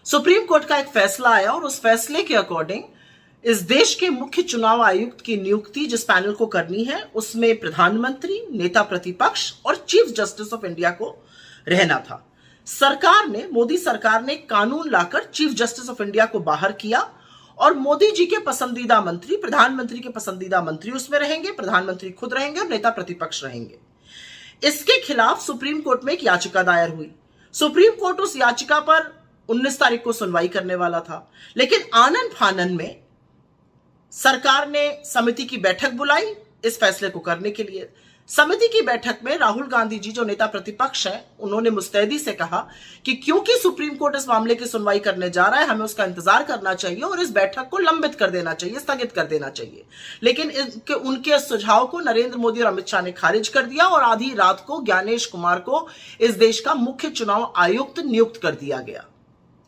Supreme court का एक फैसला आया और उस फैसले के अकॉर्डिंग इस देश के मुख्य चुनाव आयुक्त की नियुक्ति जिस पैनल को करनी है उसमें प्रधानमंत्री, नेता प्रतिपक्ष और चीफ जस्टिस ऑफ इंडिया को रहना था। मोदी सरकार ने कानून लाकर चीफ जस्टिस ऑफ इंडिया को बाहर किया और मोदी जी के पसंदीदा मंत्री, प्रधानमंत्री के पसंदीदा मंत्री उसमें रहेंगे, प्रधानमंत्री खुद रहेंगे और नेता प्रतिपक्ष रहेंगे। इसके खिलाफ सुप्रीम कोर्ट में एक याचिका दायर हुई। सुप्रीम कोर्ट उस याचिका पर 19 तारीख को सुनवाई करने वाला था, लेकिन आनन फानन में सरकार ने समिति की बैठक बुलाई इस फैसले को करने के लिए। समिति की बैठक में राहुल गांधी जी जो नेता प्रतिपक्ष हैं, उन्होंने मुस्तैदी से कहा कि क्योंकि सुप्रीम कोर्ट इस मामले की सुनवाई करने जा रहा है, हमें उसका इंतजार करना चाहिए और इस बैठक को लंबित कर देना चाहिए, स्थगित कर देना चाहिए। लेकिन उनके सुझाव को नरेंद्र मोदी और अमित शाह ने खारिज कर दिया और आधी रात को ज्ञानेश कुमार को इस देश का मुख्य चुनाव आयुक्त नियुक्त कर दिया गया।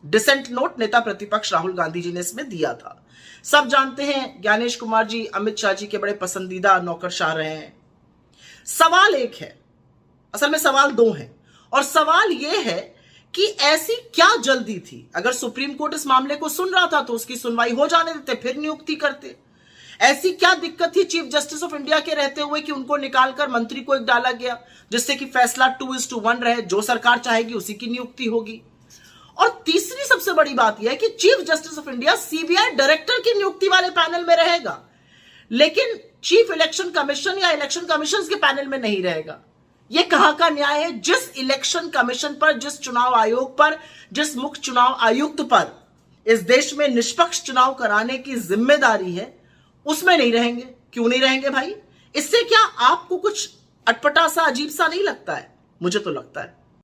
डिसेंट नोट नेता प्रतिपक्ष राहुल गांधी जी ने इसमें दिया था। सब जानते हैं ज्ञानेश कुमार जी अमित शाह जी के बड़े पसंदीदा नौकरशाह रहे हैं। सवाल एक है, असल में सवाल दो हैं, और सवाल यह है कि ऐसी क्या जल्दी थी? अगर सुप्रीम कोर्ट इस मामले को सुन रहा था तो उसकी सुनवाई हो जाने देते, फिर नियुक्ति करते। ऐसी क्या दिक्कत थी चीफ जस्टिस ऑफ इंडिया के रहते हुए कि उनको निकालकर मंत्री को एक डाला गया, जिससे कि फैसला 2:1 रहे, जो सरकार चाहेगी उसी की नियुक्ति होगी। और तीसरी सबसे बड़ी बात यह है कि chief justice of India CBI director की नियुक्ति वाले पैनल में रहेगा, लेकिन चीफ इलेक्शन कमीशन या इलेक्शन कमीशन के पैनल में नहीं रहेगा। यह कहां का न्याय है? जिस इलेक्शन कमीशन पर, जिस चुनाव आयोग पर, जिस मुख्य चुनाव आयुक्त पर इस देश में निष्पक्ष चुनाव कराने की जिम्मेदारी है, उसमें नहीं रहेंगे। क्यों नहीं रहेंगे भाई? इससे क्या आपको कुछ अटपटा सा, अजीब सा नहीं लगता है? मुझे तो लगता है।